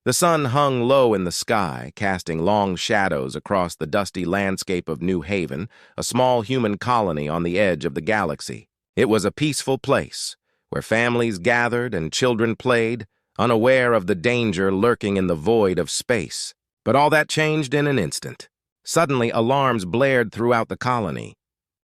The sun hung low in the sky, casting long shadows across the dusty landscape of New Haven, a small human colony on the edge of the galaxy. It was a peaceful place, where families gathered and children played, unaware of the danger lurking in the void of space. But all that changed in an instant. Suddenly, alarms blared throughout the colony.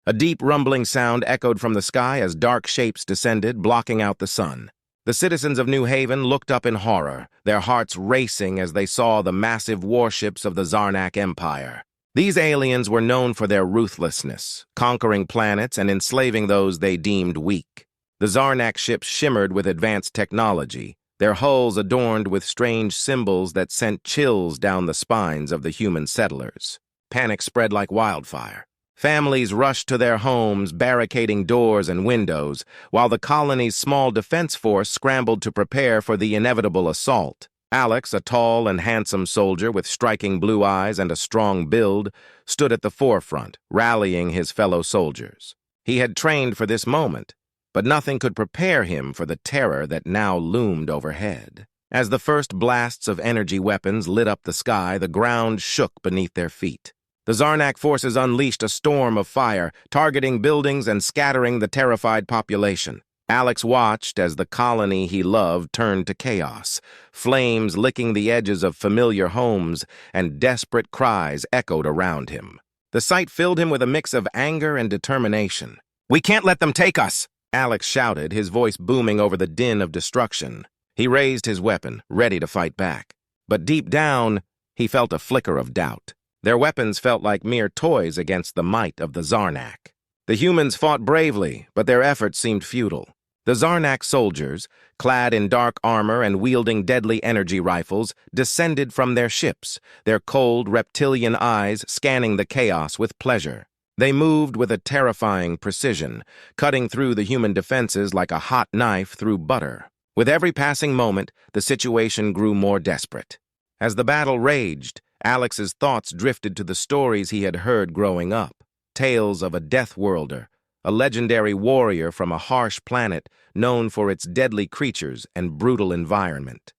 A deep rumbling sound echoed from the sky as dark shapes descended, blocking out the sun. The citizens of New Haven looked up in horror, their hearts racing as they saw the massive warships of the Zarnak Empire. These aliens were known for their ruthlessness, conquering planets and enslaving those they deemed weak. The Zarnak ships shimmered with advanced technology, their hulls adorned with strange symbols that sent chills down the spines of the human settlers. Panic spread like wildfire. Families rushed to their homes, barricading doors and windows, while the colony's small defense force scrambled to prepare for the inevitable assault. Alex, a tall and handsome soldier with striking blue eyes and a strong build, stood at the forefront, rallying his fellow soldiers. He had trained for this moment, but nothing could prepare him for the terror that now loomed overhead. As the first blasts of energy weapons lit up the sky, the ground shook beneath their feet. The Zarnak forces unleashed a storm of fire, targeting buildings and scattering the terrified population. Alex watched as the colony he loved turned to chaos, flames licking the edges of familiar homes, and desperate cries echoed around him. The sight filled him with a mix of anger and determination. "We can't let them take us!" Alex shouted, his voice booming over the din of destruction. He raised his weapon, ready to fight back. But deep down, he felt a flicker of doubt. Their weapons felt like mere toys against the might of the Zarnak. The humans fought bravely, but their efforts seemed futile. The Zarnak soldiers, clad in dark armor and wielding deadly energy rifles, descended from their ships, their cold, reptilian eyes scanning the chaos with pleasure. They moved with a terrifying precision, cutting through the human defenses like a hot knife through butter. With every passing moment, the situation grew more desperate. As the battle raged, Alex's thoughts drifted to the stories he had heard growing up. Tales of a Death Worlder, a legendary warrior from a harsh planet known for its deadly creatures and brutal environment.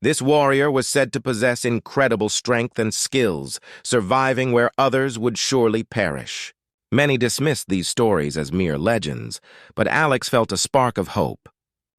This warrior was said to possess incredible strength and skills, surviving where others would surely perish. Many dismissed these stories as mere legends, but Alex felt a spark of hope.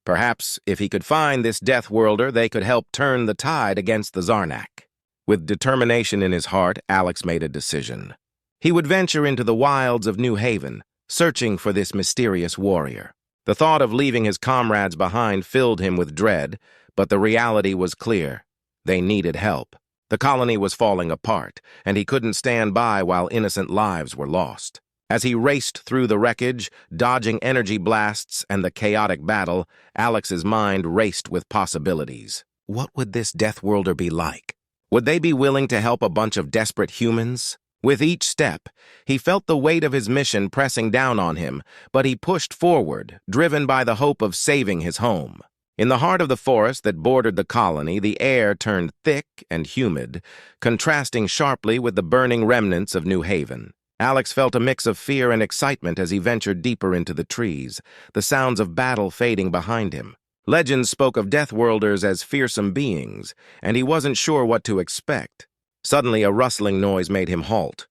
Perhaps, if he could find this Death Worlder, they could help turn the tide against the Zarnak. With determination in his heart, Alex made a decision. He would venture into the wilds of New Haven, searching for this mysterious warrior. The thought of leaving his comrades behind filled him with dread, but the reality was clear. They needed help. The colony was falling apart, and he couldn't stand by while innocent lives were lost. As he raced through the wreckage, dodging energy blasts and the chaotic battle, Alex's mind raced with possibilities. What would this Death Worlder be like? Would they be willing to help a bunch of desperate humans? With each step, he felt the weight of his mission pressing down on him, but he pushed forward, driven by the hope of saving his home. In the heart of the forest that bordered the colony, the air turned thick and humid, contrasting sharply with the burning remnants of New Haven. Alex felt a mix of fear and excitement as he ventured deeper into the trees, the sounds of battle fading behind him. Legends spoke of Death Worlders as fearsome beings, and he wasn't sure what to expect. Suddenly, a rustling noise made him halt.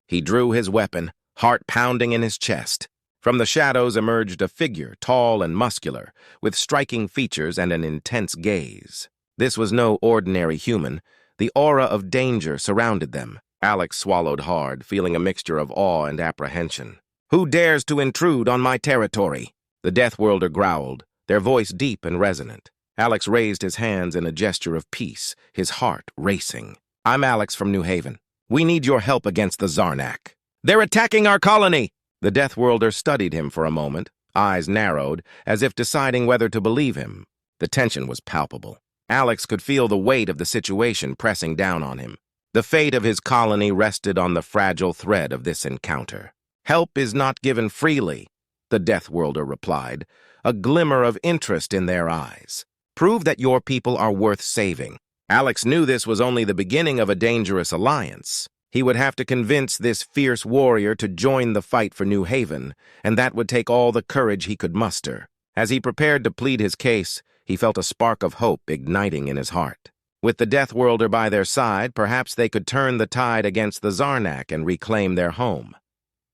He drew his weapon, heart pounding in his chest. From the shadows emerged a figure, tall and muscular, with striking features and an intense gaze. This was no ordinary human. The aura of danger surrounded them. Alex swallowed hard, feeling a mixture of awe and apprehension. "Who dares to intrude on my territory?" The Death Worlder growled, their voice deep and resonant. Alex raised his hands in a gesture of peace, his heart racing. "I'm Alex from New Haven. We need your help against the Zarnak." "They're attacking our colony!" The Death Worlder studied him for a moment, eyes narrowed, as if deciding whether to believe him. The tension was palpable. Alex could feel the weight of the situation pressing down on him. The fate of his colony rested on the fragile thread of this encounter. "Help is not given freely," the Death Worlder replied, a glimmer of interest in their eyes. "Prove that your people are worth saving." Alex knew this was only the beginning of a dangerous alliance. He would have to convince this fierce warrior to join the fight for New Haven, and that would take all the courage he could muster. As he prepared to plead his case, he felt a spark of hope igniting in his heart. With the Death Worlder by their side, perhaps they could turn the tide against the Zarnak and reclaim their home.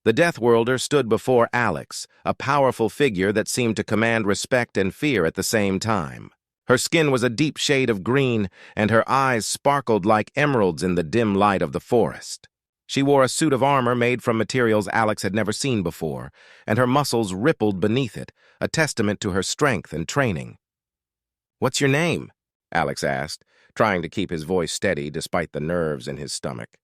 The Death Worlder stood before Alex, a powerful figure that seemed to command respect and fear at the same time. Her skin was a deep shade of green, and her eyes sparkled like emeralds in the dim light of the forest. She wore a suit of armor made from materials Alex had never seen before, and her muscles rippled beneath it, a testament to her strength and training. "What's your name?" Alex asked, trying to keep his voice steady despite the nerves in his stomach.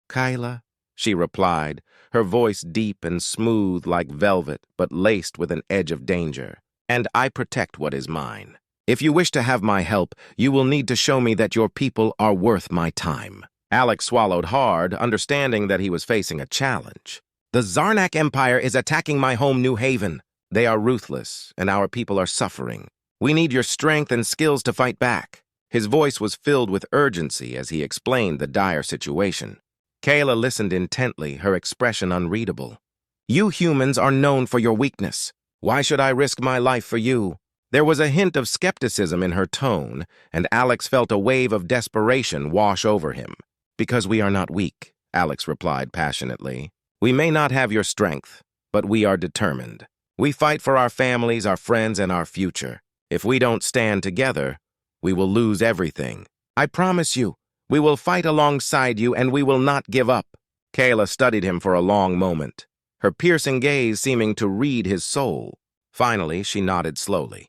"Kyla," she replied, her voice deep and smooth like velvet, but laced with an edge of danger. "And I protect what is mine. If you wish to have my help, you will need to show me that your people are worth my time." Alex swallowed hard, understanding that he was facing a challenge. "The Zarnak Empire is attacking my home New Haven. They are ruthless, and our people are suffering. We need your strength and skills to fight back." His voice was filled with urgency as he explained the dire situation. Kayla listened intently, her expression unreadable. "You humans are known for your weakness. Why should I risk my life for you?" There was a hint of skepticism in her tone, and Alex felt a wave of desperation wash over him. "Because we are not weak," Alex replied passionately. "We may not have your strength, but we are determined. We fight for our families, our friends, and our future. If we don't stand together, we will lose everything. I promise you, we will fight alongside you and we will not give up." Kayla studied him for a long moment, her piercing gaze seeming to read his soul. Finally, she nodded slowly.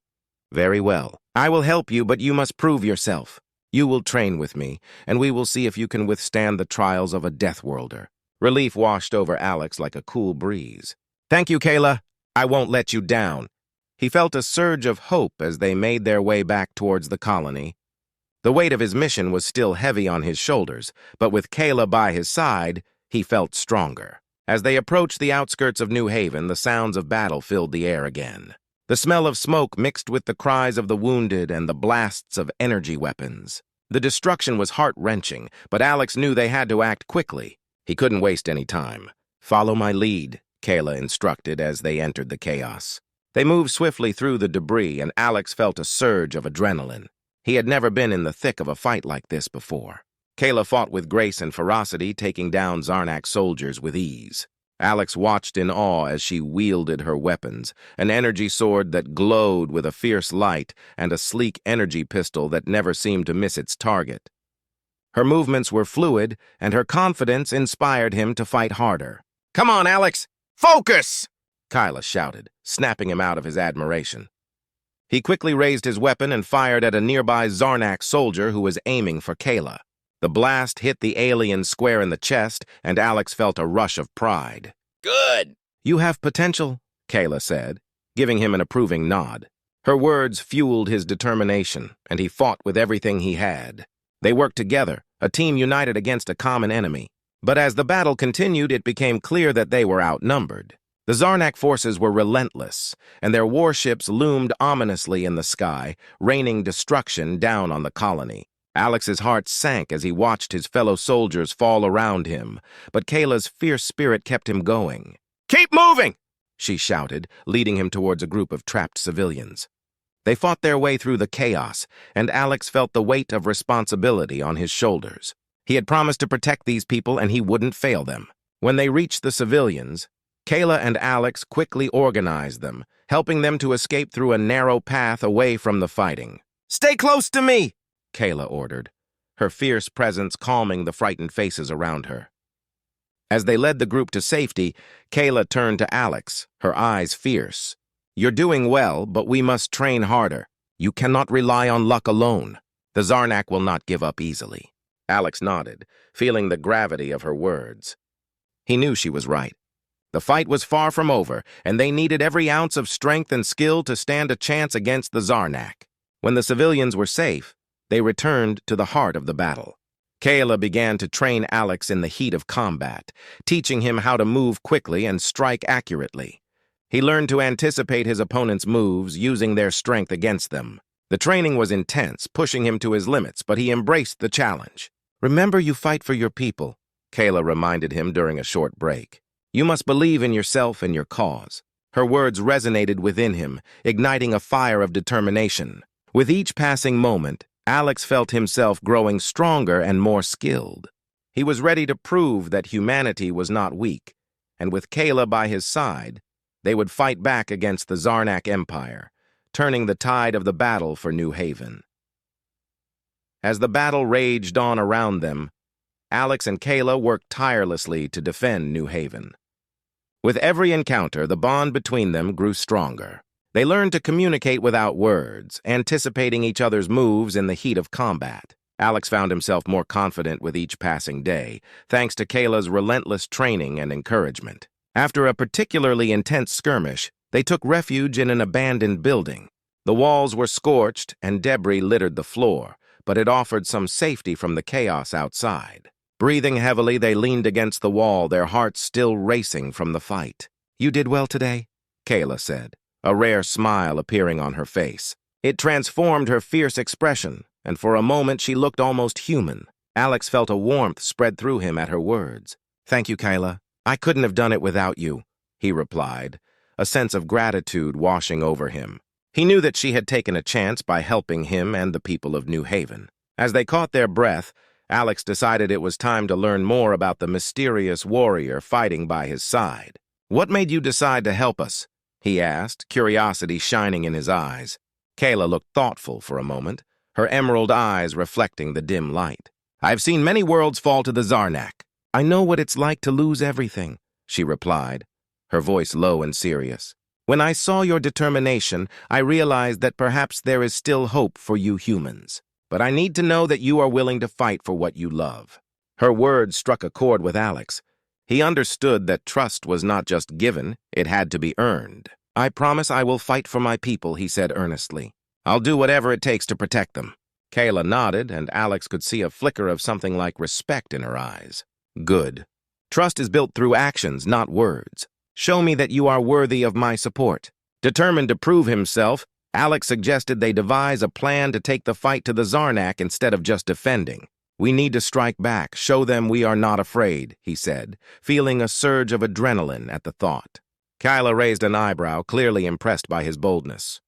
"Very well. I will help you, but you must prove yourself. You will train with me, and we will see if you can withstand the trials of a Death Worlder." Relief washed over Alex like a cool breeze. "Thank you, Kayla. I won't let you down." He felt a surge of hope as they made their way back towards the colony. The weight of his mission was still heavy on his shoulders, but with Kayla by his side, he felt stronger. As they approached the outskirts of New Haven, the sounds of battle filled the air again. The smell of smoke mixed with the cries of the wounded and the blasts of energy weapons. The destruction was heart-wrenching, but Alex knew they had to act quickly. He couldn't waste any time. "Follow my lead," Kayla instructed as they entered the chaos. They moved swiftly through the debris, and Alex felt a surge of adrenaline. He had never been in the thick of a fight like this before. Kayla fought with grace and ferocity, taking down Zarnak soldiers with ease. Alex watched in awe as she wielded her weapons, an energy sword that glowed with a fierce light and a sleek energy pistol that never seemed to miss its target. Her movements were fluid, and her confidence inspired him to fight harder. "Come on, Alex! Focus!" Kyla shouted, snapping him out of his admiration. He quickly raised his weapon and fired at a nearby Zarnak soldier who was aiming for Kayla. The blast hit the alien square in the chest, and Alex felt a rush of pride. "Good! You have potential," Kayla said, giving him an approving nod. Her words fueled his determination, and he fought with everything he had. They worked together, a team united against a common enemy. But as the battle continued, it became clear that they were outnumbered. The Zarnak forces were relentless, and their warships loomed ominously in the sky, raining destruction down on the colony. Alex's heart sank as he watched his fellow soldiers fall around him, but Kayla's fierce spirit kept him going. "Keep moving!" she shouted, leading him towards a group of trapped civilians. They fought their way through the chaos, and Alex felt the weight of responsibility on his shoulders. He had promised to protect these people, and he wouldn't fail them. When they reached the civilians, Kayla and Alex quickly organized them, helping them to escape through a narrow path away from the fighting. "Stay close to me!" Kayla ordered, her fierce presence calming the frightened faces around her. As they led the group to safety, Kayla turned to Alex, her eyes fierce. "You're doing well, but we must train harder. You cannot rely on luck alone. The Zarnak will not give up easily." Alex nodded, feeling the gravity of her words. He knew she was right. The fight was far from over, and they needed every ounce of strength and skill to stand a chance against the Zarnak. When the civilians were safe, they returned to the heart of the battle. Kayla began to train Alex in the heat of combat, teaching him how to move quickly and strike accurately. He learned to anticipate his opponent's moves, using their strength against them. The training was intense, pushing him to his limits, but he embraced the challenge. "Remember, you fight for your people," Kayla reminded him during a short break. "You must believe in yourself and your cause." Her words resonated within him, igniting a fire of determination. With each passing moment, Alex felt himself growing stronger and more skilled. He was ready to prove that humanity was not weak, and with Kayla by his side, they would fight back against the Zarnak Empire, turning the tide of the battle for New Haven. As the battle raged on around them, Alex and Kayla worked tirelessly to defend New Haven. With every encounter, the bond between them grew stronger. They learned to communicate without words, anticipating each other's moves in the heat of combat. Alex found himself more confident with each passing day, thanks to Kayla's relentless training and encouragement. After a particularly intense skirmish, they took refuge in an abandoned building. The walls were scorched and debris littered the floor, but it offered some safety from the chaos outside. Breathing heavily, they leaned against the wall, their hearts still racing from the fight. "You did well today," Kayla said, a rare smile appearing on her face. It transformed her fierce expression, and for a moment she looked almost human. Alex felt a warmth spread through him at her words. "Thank you, Kayla. I couldn't have done it without you," he replied, a sense of gratitude washing over him. He knew that she had taken a chance by helping him and the people of New Haven. As they caught their breath, Alex decided it was time to learn more about the mysterious warrior fighting by his side. "What made you decide to help us?" he asked, curiosity shining in his eyes. Kayla looked thoughtful for a moment, her emerald eyes reflecting the dim light. "I've seen many worlds fall to the Zarnak. I know what it's like to lose everything," she replied, her voice low and serious. "When I saw your determination, I realized that perhaps there is still hope for you humans. But I need to know that you are willing to fight for what you love." Her words struck a chord with Alex. He understood that trust was not just given, it had to be earned. "I promise I will fight for my people," he said earnestly. "I'll do whatever it takes to protect them." Kayla nodded, and Alex could see a flicker of something like respect in her eyes. "Good. Trust is built through actions, not words. Show me that you are worthy of my support." Determined to prove himself, Alex suggested they devise a plan to take the fight to the Zarnak instead of just defending. "We need to strike back, show them we are not afraid," he said, feeling a surge of adrenaline at the thought. Kayla raised an eyebrow, clearly impressed by his boldness.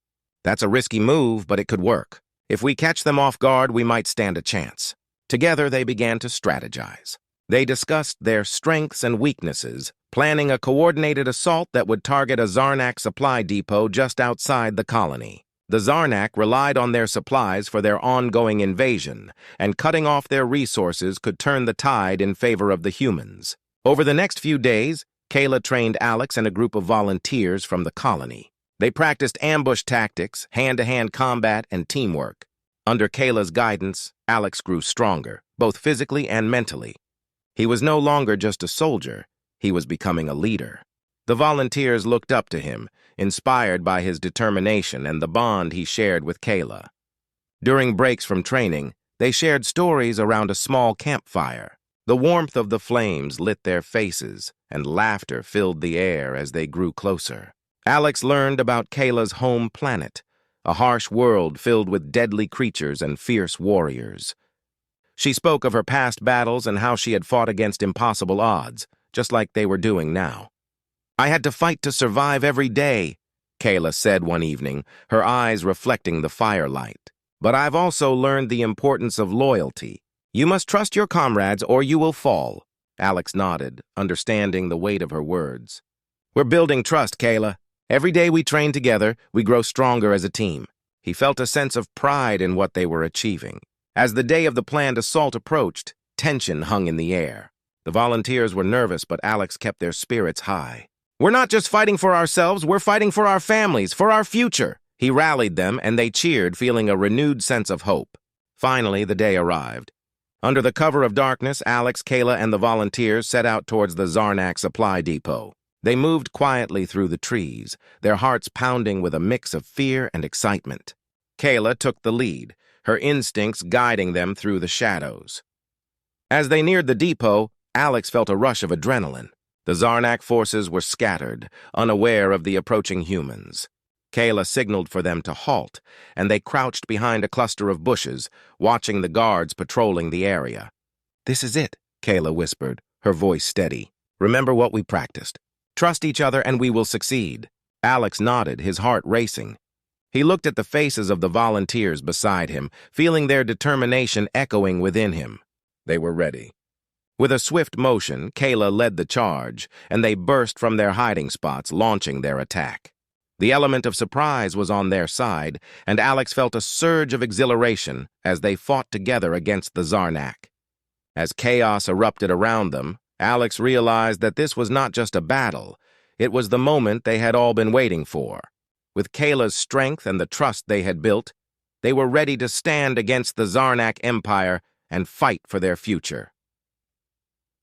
"That's a risky move, but it could work. If we catch them off guard, we might stand a chance." Together, they began to strategize. They discussed their strengths and weaknesses, planning a coordinated assault that would target a Zarnak supply depot just outside the colony. The Zarnak relied on their supplies for their ongoing invasion, and cutting off their resources could turn the tide in favor of the humans. Over the next few days, Kayla trained Alex and a group of volunteers from the colony. They practiced ambush tactics, hand-to-hand combat, and teamwork. Under Kayla's guidance, Alex grew stronger, both physically and mentally. He was no longer just a soldier, he was becoming a leader. The volunteers looked up to him, inspired by his determination and the bond he shared with Kayla. During breaks from training, they shared stories around a small campfire. The warmth of the flames lit their faces, and laughter filled the air as they grew closer. Alex learned about Kayla's home planet, a harsh world filled with deadly creatures and fierce warriors. She spoke of her past battles and how she had fought against impossible odds, just like they were doing now. "I had to fight to survive every day," Kayla said one evening, her eyes reflecting the firelight. "But I've also learned the importance of loyalty. You must trust your comrades or you will fall." Alex nodded, understanding the weight of her words. "We're building trust, Kayla. Every day we train together, we grow stronger as a team." He felt a sense of pride in what they were achieving. As the day of the planned assault approached, tension hung in the air. The volunteers were nervous, but Alex kept their spirits high. "We're not just fighting for ourselves, we're fighting for our families, for our future." He rallied them, and they cheered, feeling a renewed sense of hope. Finally, the day arrived. Under the cover of darkness, Alex, Kayla, and the volunteers set out towards the Zarnak supply depot. They moved quietly through the trees, their hearts pounding with a mix of fear and excitement. Kayla took the lead, her instincts guiding them through the shadows. As they neared the depot, Alex felt a rush of adrenaline. The Zarnak forces were scattered, unaware of the approaching humans. Kayla signaled for them to halt, and they crouched behind a cluster of bushes, watching the guards patrolling the area. "This is it," Kayla whispered, her voice steady. "Remember what we practiced. Trust each other and we will succeed." Alex nodded, his heart racing. He looked at the faces of the volunteers beside him, feeling their determination echoing within him. They were ready. With a swift motion, Kayla led the charge, and they burst from their hiding spots, launching their attack. The element of surprise was on their side, and Alex felt a surge of exhilaration as they fought together against the Zarnak. As chaos erupted around them, Alex realized that this was not just a battle. It was the moment they had all been waiting for. With Kayla's strength and the trust they had built, they were ready to stand against the Zarnak Empire and fight for their future.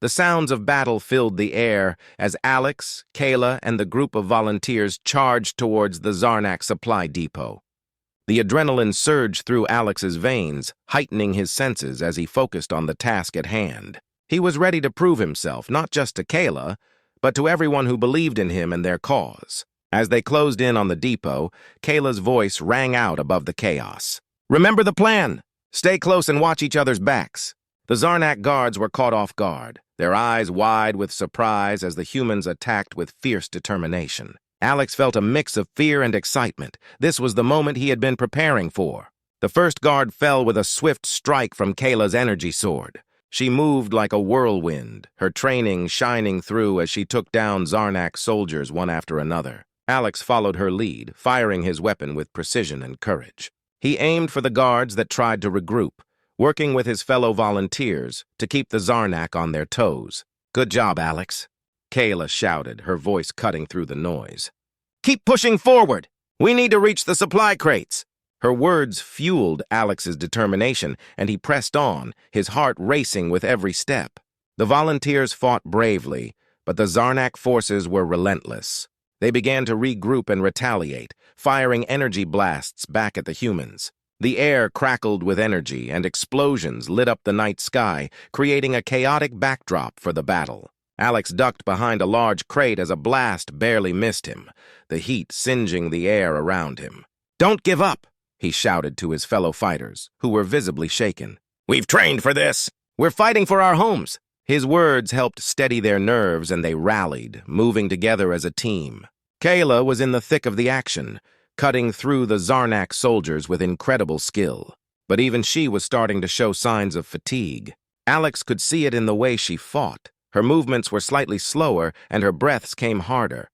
The sounds of battle filled the air as Alex, Kayla, and the group of volunteers charged towards the Zarnak supply depot. The adrenaline surged through Alex's veins, heightening his senses as he focused on the task at hand. He was ready to prove himself, not just to Kayla, but to everyone who believed in him and their cause. As they closed in on the depot, Kayla's voice rang out above the chaos. "Remember the plan! Stay close and watch each other's backs." The Zarnak guards were caught off guard, their eyes wide with surprise as the humans attacked with fierce determination. Alex felt a mix of fear and excitement. This was the moment he had been preparing for. The first guard fell with a swift strike from Kayla's energy sword. She moved like a whirlwind, her training shining through as she took down Zarnak soldiers one after another. Alex followed her lead, firing his weapon with precision and courage. He aimed for the guards that tried to regroup, working with his fellow volunteers to keep the Zarnak on their toes. "Good job, Alex," Kayla shouted, her voice cutting through the noise. "Keep pushing forward! We need to reach the supply crates!" Her words fueled Alex's determination, and he pressed on, his heart racing with every step. The volunteers fought bravely, but the Zarnak forces were relentless. They began to regroup and retaliate, firing energy blasts back at the humans. The air crackled with energy, and explosions lit up the night sky, creating a chaotic backdrop for the battle. Alex ducked behind a large crate as a blast barely missed him, the heat singeing the air around him. "Don't give up!" he shouted to his fellow fighters, who were visibly shaken. "We've trained for this! We're fighting for our homes!" His words helped steady their nerves, and they rallied, moving together as a team. Kayla was in the thick of the action, cutting through the Zarnak soldiers with incredible skill. But even she was starting to show signs of fatigue. Alex could see it in the way she fought. Her movements were slightly slower, and her breaths came harder.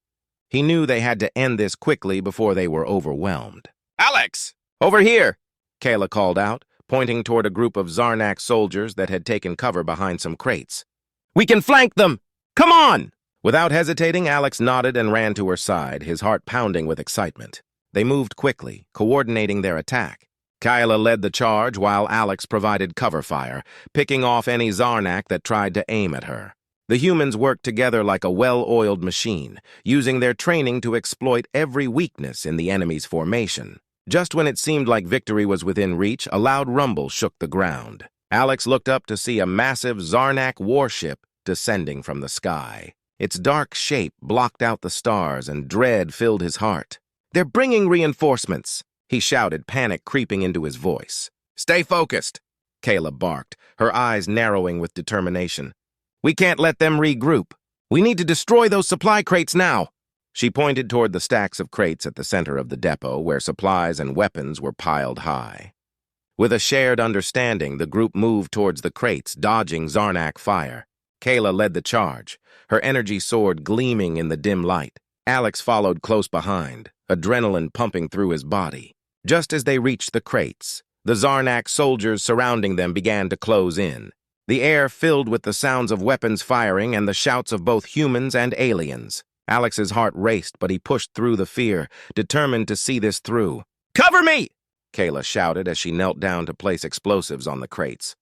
He knew they had to end this quickly before they were overwhelmed. "Alex! Over here!" Kayla called out, pointing toward a group of Zarnak soldiers that had taken cover behind some crates. "We can flank them! Come on!" Without hesitating, Alex nodded and ran to her side, his heart pounding with excitement. They moved quickly, coordinating their attack. Kayla led the charge while Alex provided cover fire, picking off any Zarnak that tried to aim at her. The humans worked together like a well-oiled machine, using their training to exploit every weakness in the enemy's formation. Just when it seemed like victory was within reach, a loud rumble shook the ground. Alex looked up to see a massive Zarnak warship descending from the sky. Its dark shape blocked out the stars, and dread filled his heart. "They're bringing reinforcements," he shouted, panic creeping into his voice. "Stay focused," Kayla barked, her eyes narrowing with determination. "We can't let them regroup. We need to destroy those supply crates now." She pointed toward the stacks of crates at the center of the depot, where supplies and weapons were piled high. With a shared understanding, the group moved towards the crates, dodging Zarnak fire. Kayla led the charge, her energy sword gleaming in the dim light. Alex followed close behind, adrenaline pumping through his body. Just as they reached the crates, the Zarnak soldiers surrounding them began to close in. The air filled with the sounds of weapons firing and the shouts of both humans and aliens. Alex's heart raced, but he pushed through the fear, determined to see this through. "Cover me!" Kayla shouted as she knelt down to place explosives on the crates.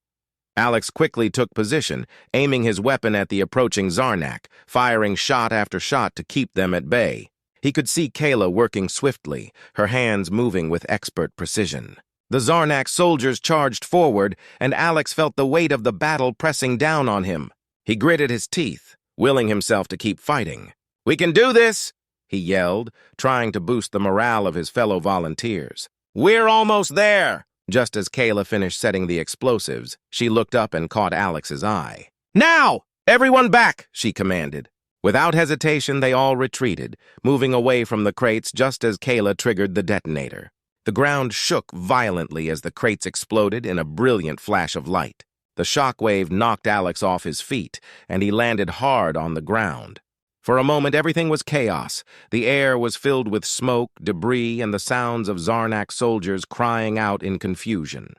Alex quickly took position, aiming his weapon at the approaching Zarnak, firing shot after shot to keep them at bay. He could see Kayla working swiftly, her hands moving with expert precision. The Zarnak soldiers charged forward, and Alex felt the weight of the battle pressing down on him. He gritted his teeth, willing himself to keep fighting. "We can do this!" he yelled, trying to boost the morale of his fellow volunteers. "We're almost there!" Just as Kayla finished setting the explosives, she looked up and caught Alex's eye. "Now! Everyone back!" she commanded. Without hesitation, they all retreated, moving away from the crates just as Kayla triggered the detonator. The ground shook violently as the crates exploded in a brilliant flash of light. The shockwave knocked Alex off his feet, and he landed hard on the ground. For a moment, everything was chaos. The air was filled with smoke, debris, and the sounds of Zarnak soldiers crying out in confusion.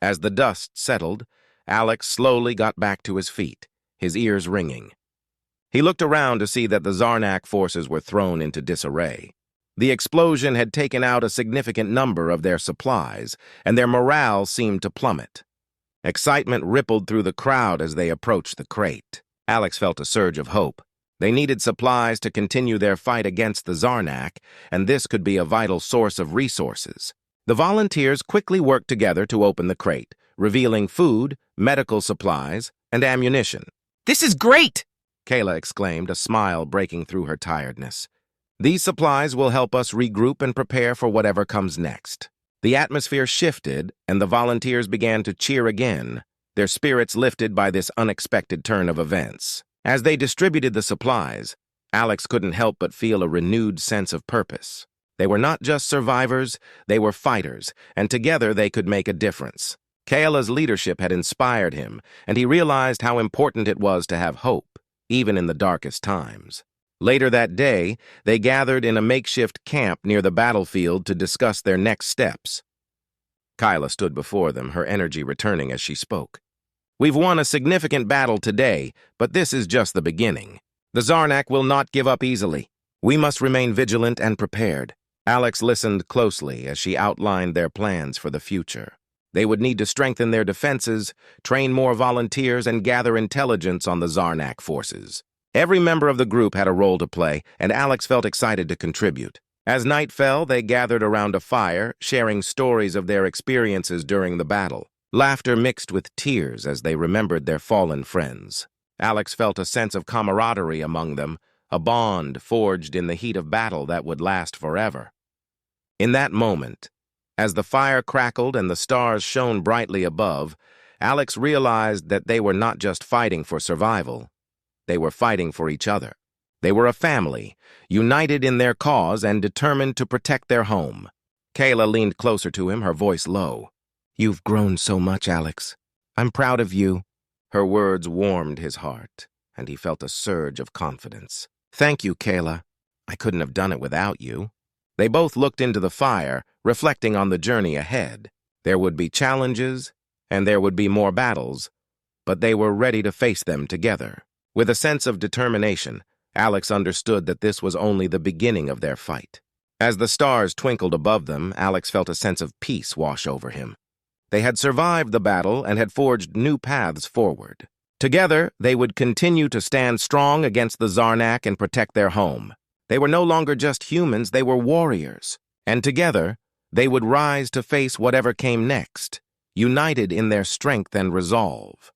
As the dust settled, Alex slowly got back to his feet, his ears ringing. He looked around to see that the Zarnak forces were thrown into disarray. The explosion had taken out a significant number of their supplies, and their morale seemed to plummet. Excitement rippled through the crowd as they approached the crate. Alex felt a surge of hope. They needed supplies to continue their fight against the Zarnak, and this could be a vital source of resources. The volunteers quickly worked together to open the crate, revealing food, medical supplies, and ammunition. "This is great!" Kayla exclaimed, a smile breaking through her tiredness. "These supplies will help us regroup and prepare for whatever comes next." The atmosphere shifted, and the volunteers began to cheer again, their spirits lifted by this unexpected turn of events. As they distributed the supplies, Alex couldn't help but feel a renewed sense of purpose. They were not just survivors, they were fighters, and together they could make a difference. Kayla's leadership had inspired him, and he realized how important it was to have hope, even in the darkest times. Later that day, they gathered in a makeshift camp near the battlefield to discuss their next steps. Kyla stood before them, her energy returning as she spoke. "We've won a significant battle today, but this is just the beginning. The Zarnak will not give up easily. We must remain vigilant and prepared." Alex listened closely as she outlined their plans for the future. They would need to strengthen their defenses, train more volunteers, and gather intelligence on the Zarnak forces. Every member of the group had a role to play, and Alex felt excited to contribute. As night fell, they gathered around a fire, sharing stories of their experiences during the battle. Laughter mixed with tears as they remembered their fallen friends. Alex felt a sense of camaraderie among them, a bond forged in the heat of battle that would last forever. In that moment, as the fire crackled and the stars shone brightly above, Alex realized that they were not just fighting for survival. They were fighting for each other. They were a family, united in their cause and determined to protect their home. Kayla leaned closer to him, her voice low. "You've grown so much, Alex. I'm proud of you." Her words warmed his heart, and he felt a surge of confidence. "Thank you, Kayla. I couldn't have done it without you." They both looked into the fire, reflecting on the journey ahead. There would be challenges, and there would be more battles, but they were ready to face them together. With a sense of determination, Alex understood that this was only the beginning of their fight. As the stars twinkled above them, Alex felt a sense of peace wash over him. They had survived the battle and had forged new paths forward. Together, they would continue to stand strong against the Zarnak and protect their home. They were no longer just humans, they were warriors. And together, they would rise to face whatever came next, united in their strength and resolve.